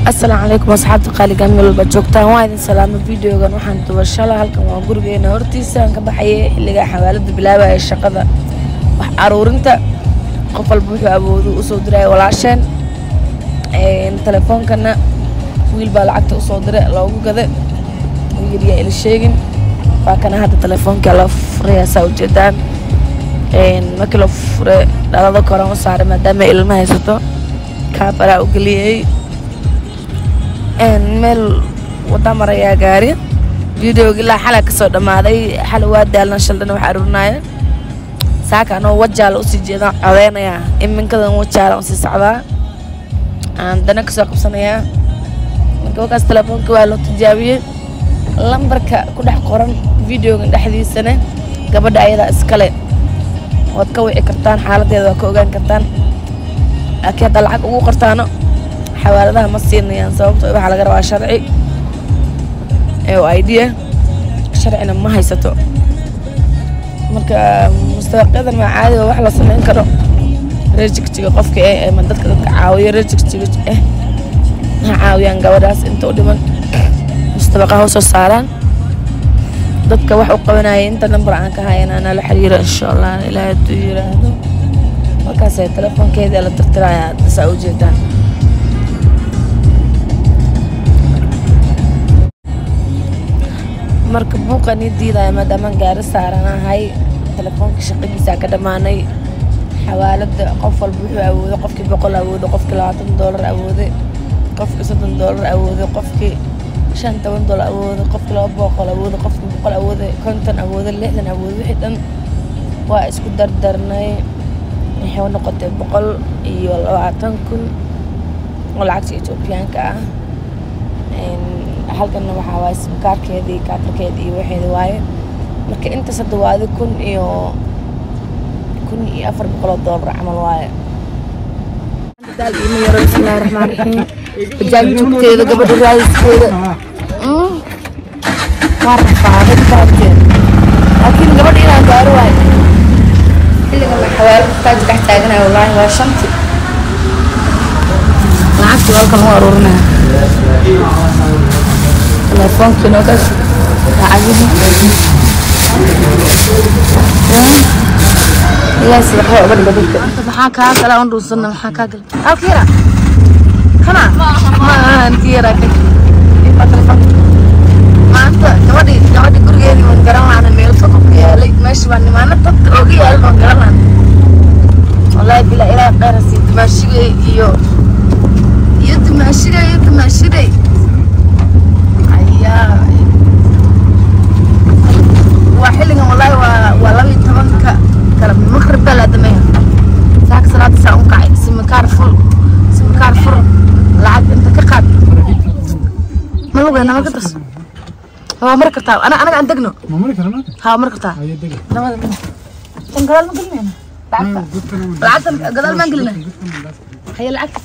السلام عليكم أصحابتي قالي جميل بجوكتان وايد سلام الفيديو كان وحن توشلا هلكم وقرقينا هرتيسا كبحية اللي حوالد بلاوة الشقة عرورنتا قفل بوحو أبوذو أصودري والعشان تلفون كنا ويل بالعكت أصودري لو كذا ويريا إلى الشيء فكان هذا التلفون كلف رياسة وجدان ما كلف لا ذكر وصار ما دام إلى ما يسطو كابرا وقليه meel wada maraya gaari videoga ilaa xalay ka soo dhamaaday xal waa daalna shaldana wax aruurnaya saaka anoo wajaal u sii jeedan codeynaya iminkadan wajaal u sii socdaa aan dana ka soo qabsanaya marka wakaas telefoonka waa loo tijaabiyay lambarka ku dhex qoran videoga dhexdiisana gabadha ayada iskale wad ka wici kartaan xaaladeeda ka ogaan kartaan laakiin hadda lacag ugu qortaano حوالدها مصيرني صوبت waxa laga rabaa sharci idea sharcina ma haysato marka mustaqbalkan ma caadi wax la sameyn karo rejistiga qofka ma dadka caawiyo rejistiga ma caawiyaan gabadhaas inta u dhiman mustaqbalka hoos saaran dadka wax u qabanaya inta number aan ka hayna ana la xiriiro insha Allah ilaahay u yiraahdo markaas ay telefoonkeeda la tirtiraya tasaa u jeedaan marka buuqani diiday maadaama gaari saaranahay telefoonka shaqadiisa ka dhamaanay xawaalada qof walba wuxuu awoodo qofkii 100 awoodo qofkii $20 awoodo qofkii $30 awoodo qofkii $50 awoodo qofkii $200 awoodo qofkii 100 awoodo 50 awoodo 60 awoodo wixii dhan waa isku dardarnay waxay noqotay 120,000 oo lacagta Ethiopia-ka ah halkan waxa waa simkaarkeedii kaarkeedii waxeeda waaye marka inta sadwaadi kun iyo $400 amal waaye dal iyo yaro bismillaahir rahmaanir rahiim bajaajteeda gabadha raayiskeeda war faarid baadeen laakiin gabadha inaan gaaro waaye xilliga la xawaal taaj dhex taaganayo wallahi waa shanti lacagta halkan waa aruurinaa telefoon kino kas lacagii لا سيخو أبدا بدك maxaa ka kala on dhuusan maxaa ka gal halkiira kana ma antiira ka telefoon maanta gabadhi gurigeedii waan garan lahayn meel fog ku yaalay meesha waan nimaana dad ogi yaal waan garan lahayn wallahi bila ilaa qarasi dimaashiga iyo dimaashiga وحلنا والله ولم يتمنك كلام مخرب بلد ما ساك صلاة ساعة قاعد سمكار فر لعب أنت كقاب ما لو أنا ما قدرت هو مركبتها أنا عندنا ما مركبتها ها مركبتها أنا ما أدري تنقل ما قلنا لعبت قدر ما قلنا هي لعبت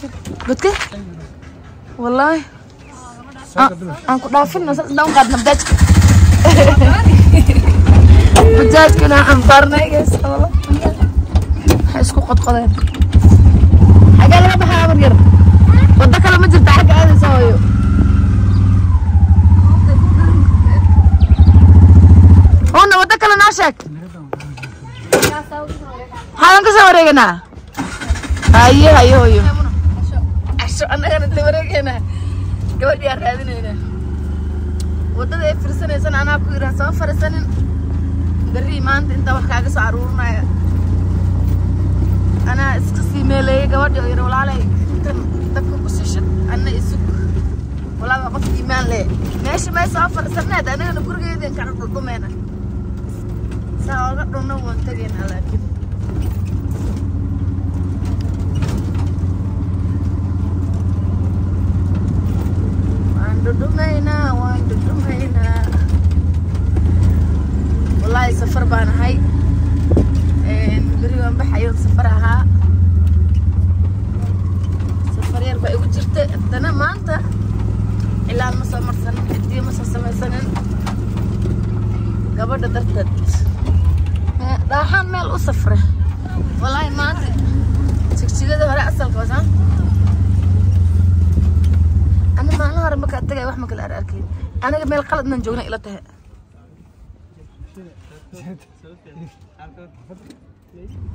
قلت كيف والله أنا كنت عارفين نص داون قد نبدأ بجاج كنا حنطرنا يس والله حيسكو قد حاجة لا بحاجة مرير ودك لما جبت حاجة هذا سويه هنا ودك لنا عشاك هذا كسر ورينا هاي عشو أنا كنت ورينا قبل يا رادين هنا wadada ay firsanaysan ana ku yiraahdo soo farsanin bari maanta inta wax kaaga soo aruurnaya ana iska siimeelay gabadhi oo yar walaalay dadku ku shishan ana isu walaal qof iimaan leh meesha ma soo farsanad anaga gurigeedin ka dhudhumeena saaga dhunno waan tageen laakiin دمينا والله سفر بانا هاي بريوان بحيو سفرها سفر يربا يقول جرت انا ما انت الا المسامر سنة ادي مسامر سنة قبل درتت راحان ميل وسفره والله ما انت تكتشي هذا هلا اصل كوزان wax ma kala arkay aniga meel qalad nan joogna ila tahay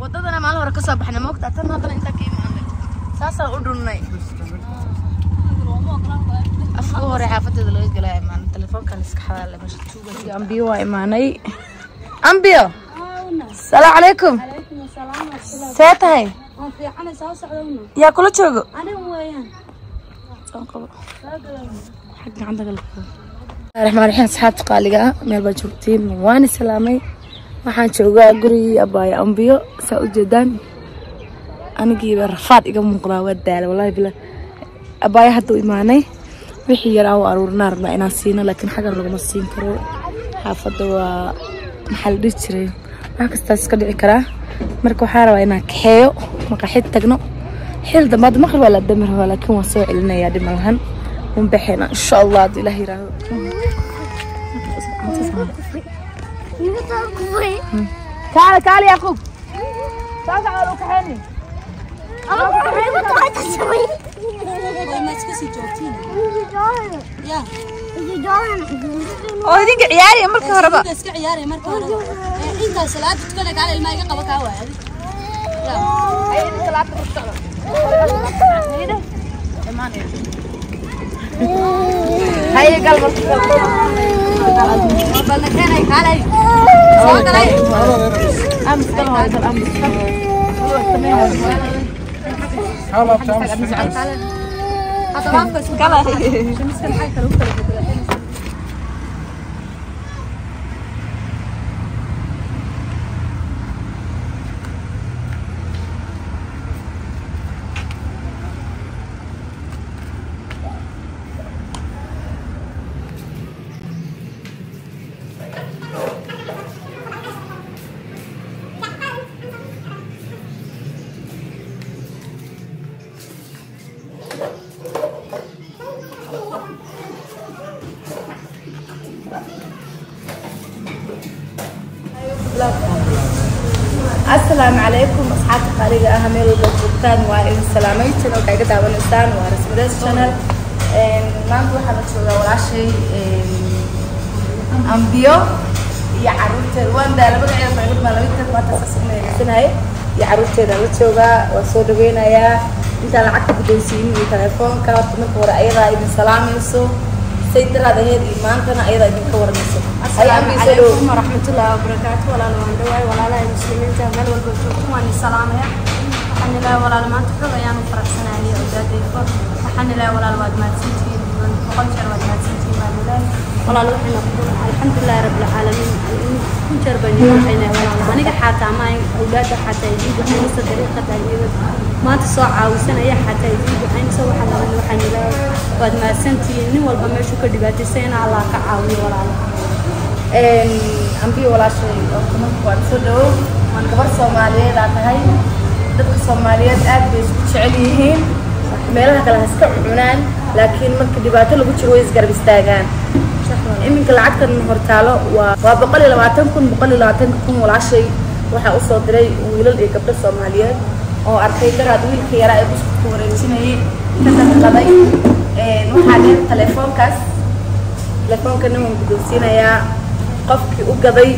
wadadana maal hore ka soo baxnay moogta tan hadana inta ka imaanay saasa u dhunnay afka hore xaafadada laga galay maan telefoonka la iska xalaal meesha tuuga ambiyo waa imaanay ambiyo السلام عليكم. عليكم السلام ورحمة الله. ساتهاي. ما في حنا سوا سعودنا. يا كل شوقو. أنا وياه. حق عندك الكل. الرحمن الرحيم أصحاب قالقة ميل بجوتين واني سلامي waxaan joogaa guriga abay ambiyo saa u jeedaan aniga rafaad iga muuqdaa waa daal wallahi bila abay hadda imaanay wixii yar oo aruurna rabnaa inaan siino laakiin xagar laguma siin karo xaafadda waa maxal dhijray wax kasta iska dhici karaa marka waxaan rabaa inaan kaxeeyo maqaxid tagno xil dambaad maqal wala damir laakiin waan soo celinayaa dhimalhan un baxeena insha Allah ilaahi raaho كال يعقوب ساعة على كحني ديك عياري مر كهرباء عياري مر كهرباء انت صلاة تقولك على الماء قبك هوا هاي صلاة هاي قلب بالنا كان هيك علي صوت علي امس كانوا هذا الامس حالا تمام هذا واقف كلا شو مسكن حاجه كانوا السلام عليكم أصحاب قرية أهمية البلدان وإن سلاميتنا وكاية دعوة الإنسان ورسم رئيس شانل ما نقول حنا شغل ولا شيء أمبيو يعرفت وين ده لبقى يا معلومة ما لقيت ما تسمعنا السنة هاي يعرفت ده لتشوفه وصود بينا يا أنت العقد بدوسين بالتليفون كانت من ورا أيضا إذا سلام يسوع سيد الله ده إيمان كنا أيضا بنكور نسوا. السلام عليكم ورحمة الله وبركاته ولا نوندواي ولا لا المسلمين جمال والبركة واني السلام يا حن الله ولا ما تفرق يا مفرق سنة لي أولادي حن الله ولا الواد ما تسيتي من قنشر واد ما تسيتي ما بلاد ولا لو حنا نقول الحمد لله رب العالمين كنشر بني حنا ولا أنا حتى ما أولاد حتى يجيبوا حنا صدريقة تجيب ما تسوع وسنة يا حتى يجيبوا حنا سوى حنا وحنا لا واد ما سنتي نوال بمشوا كدباتي سنة على كعاوي ولا أمبي ولا شيء كمان قوات صدق من كبر الصومالية لا تهاي دك الصومالية أبدي شعليهين ميلها كلها استقبلان لكن من كدبات اللي بتشوي يسقر بيستاجان إمين كل عكر النهار تعالى وبقول لما تنكون بقول لما تنكون ولا شيء وحأوصل دري ويلل إيه كبر الصومالية أو أركيد رادوي الخيار أي بس كورنتين هي كذا قضاي وحاليا تلفون كاس تلفون كنا موجودين يا قفك وقضي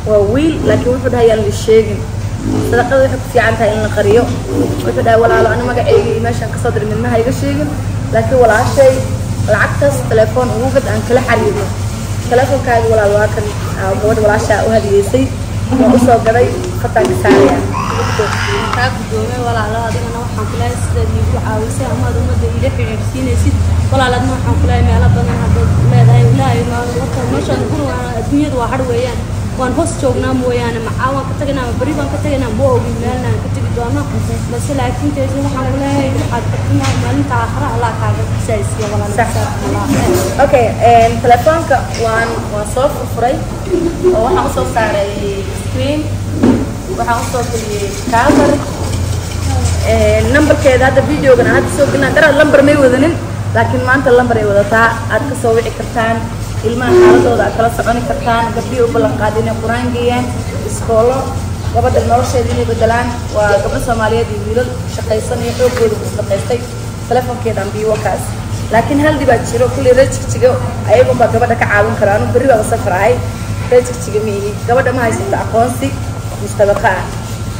وويل لكن وحد هي اللي الشيء صدقة يحب في عنها إن القرية وحد ولا أنا ما قاعد ماشي كصدر منها هي الشيء لكن ولا شيء العكس تلفون وجد عن كل حريم تلفون كان ولا الواكن بود ولا شيء وهذه يصير وأصلا قضي خطأ كسارية كابدومي ولا لا هذا أنا وحنقول سيدي وعاوسة أما دوما دقيقة في عشرين سيد ولا لا ما حنقول ما لا بدنا هذا لا لا ما شاء الله الدنيا واحد ويان وان هوس شوقنا مويان معاون كتجنا بريبان كتجنا بو وبيلنا كتجي دونا بس لكن تيجي وحنقول هاي حد كنا ما أنت آخر الله كذا سياسي ولا لا أوكي تلفونك وان صوف فري وحنصوف سعري سكرين وحنصوف الكاميرا النمبر كذا هذا فيديو كنا هذا سوق كنا ترى النمبر ما يوزنين لكن ما أنت النمبر يوزتها أتكسوي كرتان ilmaha xaaladooda kala socon kartaan gabdhiyo balan qaadin quraan geeyaan iskoolo gabadha nolosheeda inay bedelaan waa gabdho Soomaaliyeed iyo wiilal shaqaysan iyo xoogooda ku shaqaystay telefoonkeeda ambiyo kaas laakiin hal dibaa jiro kulli rajigtiga ayagu ma gabadha ka caawin karaan bari baa safar ahay rajigtiga miyi gabadha ma haysato aqoonsi mustabaqa ah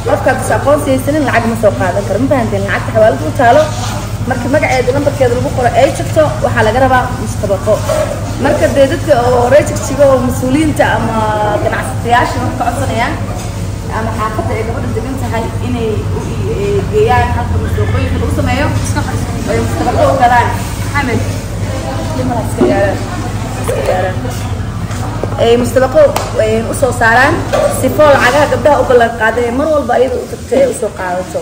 qofka bis aqoonsi haysan lacag ma soo qaadan karo ma fahanteen lacagta xawaalad u taalo marka magaceeda lambarkeeda lagu qoro ay jirto waxa laga rabaa mustabaqo marka dadka oo rajigtiga oo mas'uuliyiinta ama ganacsatayaasha wax ka codsanayaan ama xaafadda ay gabadha degan tahay inay geeyaan halka mustabaqooyinka lagu sameeyo ay mustabaqo u galaan حمد لما سيارة أي مستبقو وصو ساران سفول عجها قبلها أقول لك قاعدة مرة والبعيد وصو قاعدته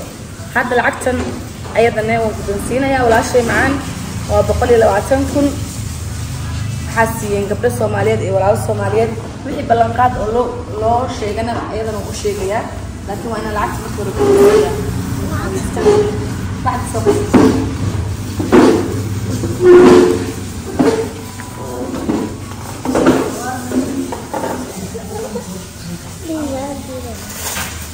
هذا العكتن أيضا ناوي بنسينا يا ولا شيء معان وبقولي لو عتنكم حاسين قبل الصوماليات ولا الصوماليات وحي بلنقات أولو لو شيء أنا أيضا نقول شيء يا لكن وأنا العكس بقول بعد صوب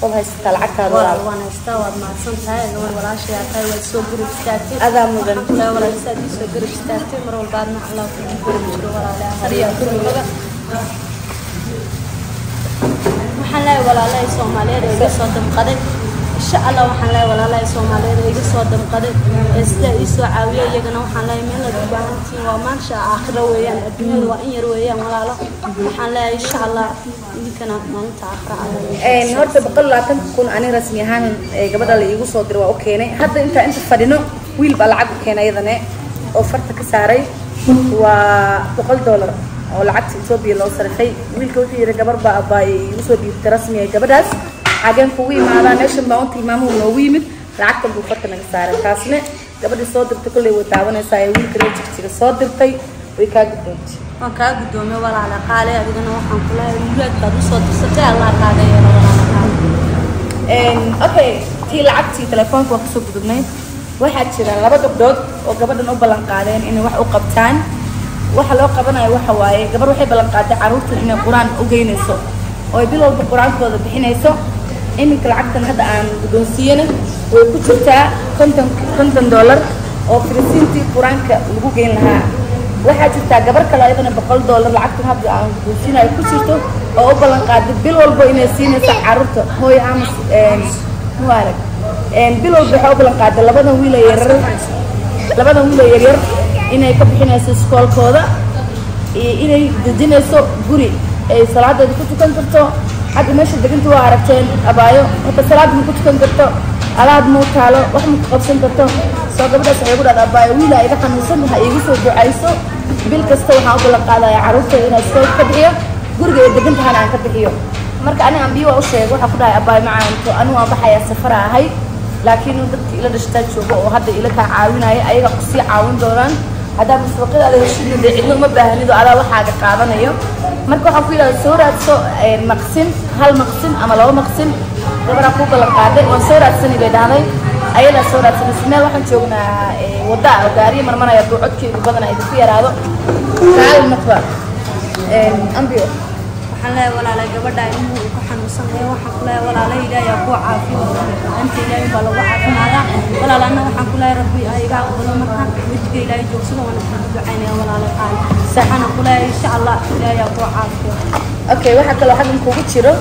والله استلعك هذا وانا استوعب مع صنتها انه ولا شيء هاي وسوق جروب ستاتي هذا مدن لا ولا سادي سوق جروب ستاتي مره بعد ما حلا في جروب ولا لا هريا كل محلا ولا لا Soomaaliyeed ay soo damqaday insha Allah waxaan leeyahay walaalahay Soomaaliyeed ay soo damqaday isla isoo caawiyo iyagana waxaan leeyahay meel la baahantii waa maansha aakhira weeyaan adduunyada waa in yar weeyaan walaalo waxaan leeyahay insha Allah idinkana maalinta aakhira horta boqol laatan kun ani rasmi ahaan gabadha la igu soo diray waa u keenay hadda inta fadhino wiil baa lacag u keenay iyadana oo farta ka saaray waa $100 oo lacagta Itoobiya loo sarifay wiilka wuxuu yiri gabar baa igu soo dhiibtay rasmi ah gabadhaas حاجان كوي ما هذا نشم باونتي مامو نويمد لعكت بوفتنا كسارة كاسمة قبل الصادر تقول لي وتعاون سايوي كريتك تيجي الصادر تي ويكاد قدومت. وكاد قدومي ولا على قالة أدينا وحنا كلها يولد بدو صادر ستة الله قالة يا ولا على قالة. أوكي تي لعكتي تلفونك وقصو قدومي واحد شيء لما بدو وقبل إنه بلنقادين إنه واحد قبتان واحد لو قبنا واحد قبل واحد بلنقاد عروض إنه القرآن وجينيسو ويبيلوا القرآن كذا بحينيسو إنك العقد هذا عن دونسينا ويكتبتها $50 أو كريسينتي فرانك لوجين لها واحد جبتها قبل كلا أيضا $100 العقد هذا عن دونسينا يكتبته أو بلن قاعد بيلول بينسينا سعرته هو يعمل موارد بيلول بحاول بلن قاعد لبنا ويلا يرير إنه يكبحنا سكول كذا إنه يدينا سو بري صلاة دكتور كنترتو حد ماشي دقنتو عرفتين أبايو حتى صلاة دكتور كنترتو على مو تعالى وهم قبسن كنتو سو قبل سيقول هذا أبايو ولا إذا كان نسمع هيجلسوا بعيسو بالكستو حاول قال يا عروسة إن السوق كبير قرقة دقنتها أنا كبير مرك أنا عم بيو أوشيء وحقول يا أباي معي أنتو أنا وضحية سفرة هاي لكن ضد إلى الاشتاج شوفه وهذا إلى كعاون هاي أي قصي عاون دوران هذا مستقل على الشيء اللي إنه ما بهنيدو على واحد قاعدنا يوم marka waxa ku yiraahdo soo raadso maqsin hal maqsin ama laba maqsin gabar ku kala qaaday oo soo raadsanay leedahay ayada soo raadsanay meel waxaan joognaa wada gaari marmanaya codkeedu badan ay ku yaraado saal naqba ambiyo waxaan leeyahay walaalahay gabadha inuu ku xanuunsan yahay waxaan ku leeyahay walaalahay ilaahay ku caafiyo anta ilaahay baa lagu caafimaada walaalana waxaan ku leeyahay rabbi ayaga aqbalo markaan wajhiga ilaahay joogsado waan ku ducaynaa walaalahay qaal saxana ku leeyahay insha Allah ilaahay ku caafiyo okay waxa kale waxaan kugu jiro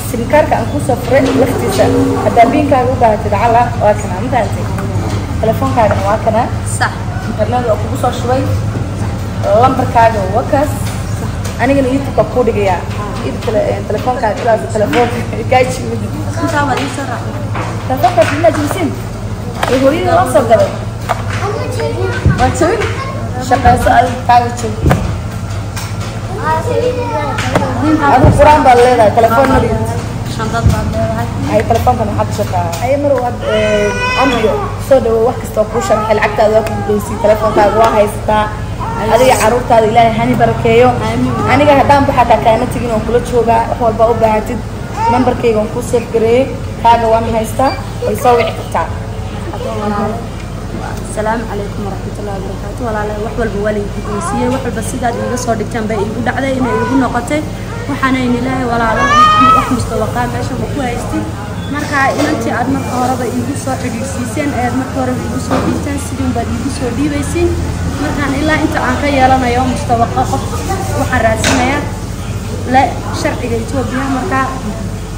simkaarka aan ku safray waqtiisa hada biinkaaga u baahatid cala waa kana intaanti telefoonkaaga waa kana sax internet oo kugu soo shubay lambarkaaga waa kaas anigana YouTube ku dhigaya telefonkaaga ilaa telefoonka kaaji mid inta ma ii soo raac telefoonka ina jinsin ee hooyada la soo galay waa tiin shaqayso aad kaaga joog أنا قرآن بالله تلفون نبي شنطة بالله هاي تلفون كان حد شقة أي مرة واحد أمي صد وقت استوقفش الحل عكتا ذاك الدوسي تلفون كان واحد ستا هذه عروض هذه لا هني بركيو أنا جا هدام بحث كائنات تجينا كل شوجا هو الباقو بعتد نمبر كيجون كوسف جري هذا وامي هايستا ويسوي عكتا السلام عليكم ورحمة الله وبركاته ولا لا وحول بوالي الدوسية وحول بس إذا اللي صار دكتور بقى يقول على إنه يقول نقطة وحنين لا ولا لا وحول مستوقع ماشي مقوى يستي مركا إن أنت عاد مركا هربا يقول صار حديثين عاد مركا هربا يقول صار ديتان سيدهم بعد يقول صار دي بيسين ilaa inta aan ka yeelanayo mustawaqa qof waxaan raadsanayaa la sharciga Itoobiya markaa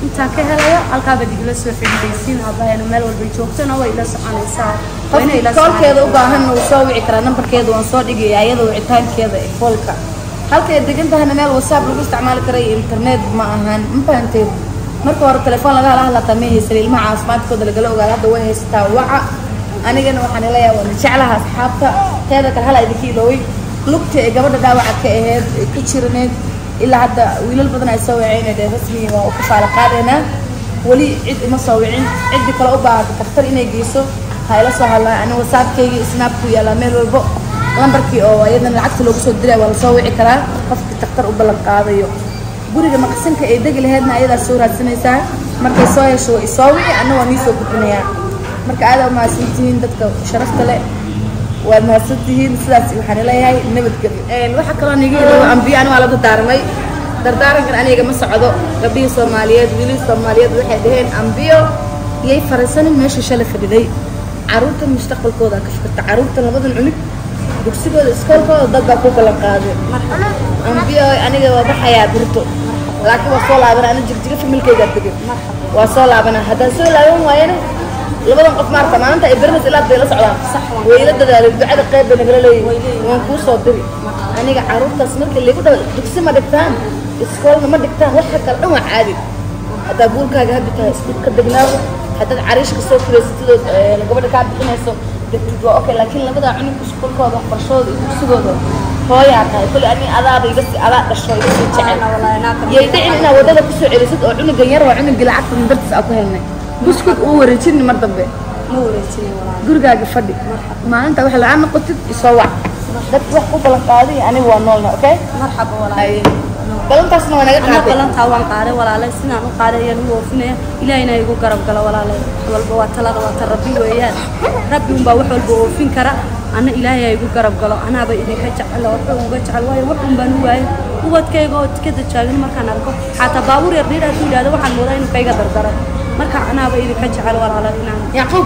intaan ka helayo halkaaba digla soo xidhiidhaysiin habayna meel walba joogtana way ila soconaysaa wayna ila koolkeeda u baahan oo soo wici kara nambarkeeda waan soo dhigay ayada wicitaankeeda ee koolka halka ay degan tahayna meel WhatsApp lagu isticmaali karay internet ma ahan ma fahanteen marka hore telefoon laga hadlaa meeyay ilmaha caafimaadkooda laga ogaado hadda way haystaa waca anigana waxaan leeyahay waan jeclahay asxaabta teeda kale hal ay dikiilooy lugta ee gabadha dhaawaca ka ahayd ku jirneed ilaa hadda wiilal badan ay soo waceen rasmi oo ku faala qaadayna wali cid ima soo wicin cid kale u baahan kartar inay geyso hayla soo hadlaa aniga WhatsApp-kayga snap ku yaala meel walbo lambarkii oo ayadana lacagta loogu soo diray waa la soo wici karaa qofkii taktar u ballan qaadayo guriga maqsinka ee degi lahaydna ayadaa soo raadsanaysaa markay soo hesho way soo wici anna waan ii soo gudbinayaa marka aad ma mahadsantihiin dadka sharafta leh waa mahadsantihiin sidaas waxaan leeyahay nabadgelyo waxa kale aniga iyo ambiyaan waa lagu daarmay dardaarankan aniga ma socdo gabdhihii Soomaaliyeed wiilal Soomaaliyeed waxay dhaheen ambiyo yay fariisanin meesha shalay fadhiday caruurta mustaqbalkooda ka fikirta caruurta labadan cunug dugsigooda iskoolkooda dad baa ku kala qaaday ambiyo aniga waa baxayaa birto laakiin waa soo laaban ana jirjiga familkeyga degan waa soo laabana haddaan soo laaban waayana labadan qof maarta maanta ay barnas ilaa bay la socdaan wayla dadaalay ducada qayb bay nagala leeyihiin waan ku soo diri aniga caruurtaas markii lagu dhaw dugsi ma dhigtaan iskoolna ma dhigtaan waxa kale dhan waa caadi hadda buulkaaga hadda tahay isku ka degnaago hadda cariishka soo fireysatid gabadha ka bixinayso dadku waa okay laakiin labada cunug iskoolkooda waxbarashadooda iyo dugsigooda hooyaa tahay kulli ani adaaba iga si adaa dhasho iga si jecel yay dhicin inaa wadada ku soo celisid oo cunugan yar waa cunug lacagta dartiis aan ku helnay buskud uu wareejin mar dambe ma wareejin walaa gurigaaga fadhi maalinta wax la aan noqotid isoo wac dad wax ku balan qaaday aniga waa noolna okay marxaba walaa balantaasna waa naga qaaday balantaa waan qaaday walaalay sinaan u qaaday ayaan u oofinaya ilaahayna igu garab gala walaalay walba waa talada waa rabbi weeyaan rabbi unbaa wax walba oofin kara ana ilaahay igu garab galo anaaba idinka jecel oo uga jecel waayo wax un baan u waayay ubadkayga oo tikada jaagan markaan arko xataa baabuur yar dhiir aad u yiraahdo waxaan moodaa inuu kayga dardaray marka anaaba idinka jecel walaalay inaan yaqub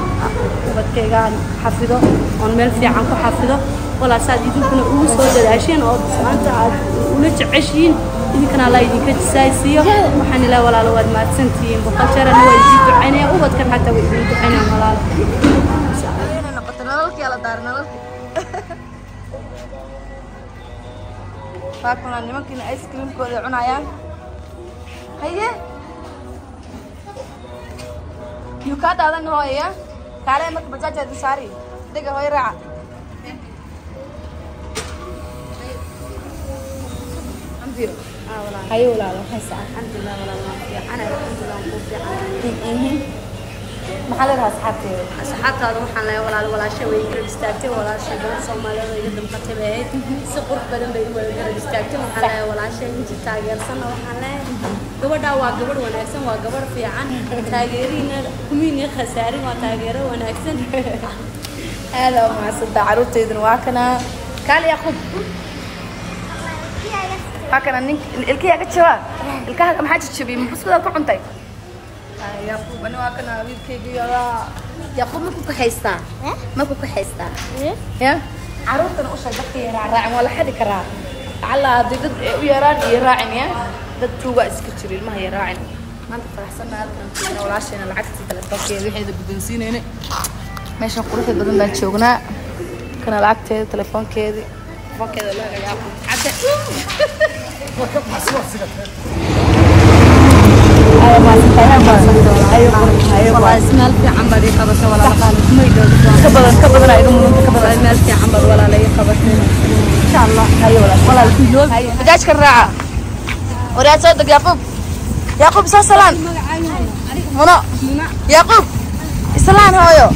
ubadkayga xafido on meel fiican ku xafido wala saad idinkuna ugu soo dadaasheen oo maanta aad ula jeceshiin idinkana la idinka jisaaysiyo waxaan ilaa walaalo waad maadsantihiin boqol jeer ana waa idin ducaynaya ubadkan xataa way idin ducaynayaan walaalo nalalkii la daar nalalkii faakuna nimankina ice creamkooda cunayaan haye yukaada adan hooya kaale marka bajaajada saari diga hooy raaca ambiyo haye walaalo haysa alxamdulillah walaalo ana alxamdulillah ku fiican maxaa leedahay asxaabteeda asxaabtaada waxaan leeyahay walaal walaashay way garab istaagtay walaashay gabar Soomaaliyeed oo iga damqatay bay si qurux badan bay igu garab istaagtay waxaan leeyahay walaashay intii taageersan waxaan leeyahay gabadha waa gabadh wanaagsan waa gabadh fiican taageerina kumiina khasaarin waa taageero wanaagsan aad oo maasada caruurteeduna waa kana kaali yaqub hakana nin ilkiya ka jawaab ilkaha maxaa jabiyay buskuda ku cuntay yaqub ana waa kana wiilkayga yaqub ma ku kaxaystaa ma ku kaxaystaa ya caruurtana u sheeg dadka yaraa raacin waa la xadi karaa alla hadii dad u yaraan iyo raacin ya dad tuuga iska jiro ilmaha yaraacin maanta faraxsanaa halkan walaashayna lacagta telefoonkeeda waxayda guddoonsiinayna meeshan quruxda badan baan joognaa kana lacagteeda telefoonkeeda loo ciyaaro cadde والله اسمال في عمر يقبس ولا قال ما يدور كبدنا ايدو مونتا كبدنا اسمال في عمر ولا لا يقبس ان شاء الله هاي ولا الكيلو بداش كراعه وريا صدق يعقوب سلام منى يعقوب سلام هويو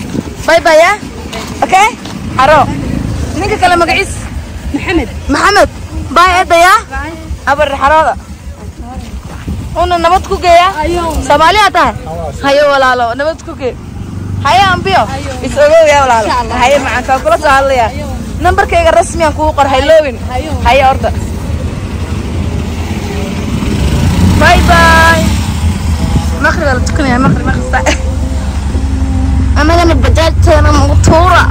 باي باي يا اوكي حرو نينك كلام مقعيس محمد باي ادا يا ابر حراده una nabad ku geeya Soomaaliya tahay hayo walaalo nabad ku geey hayo ambiyo isagoo yaa walaalo hayo macaan ka kula soo hadlaya nambarkayga rasmi aan kugu qor hayloowin hayo orda bye bye مغرب ولا تكون يا مغرب أنا بدأت أنا مطورة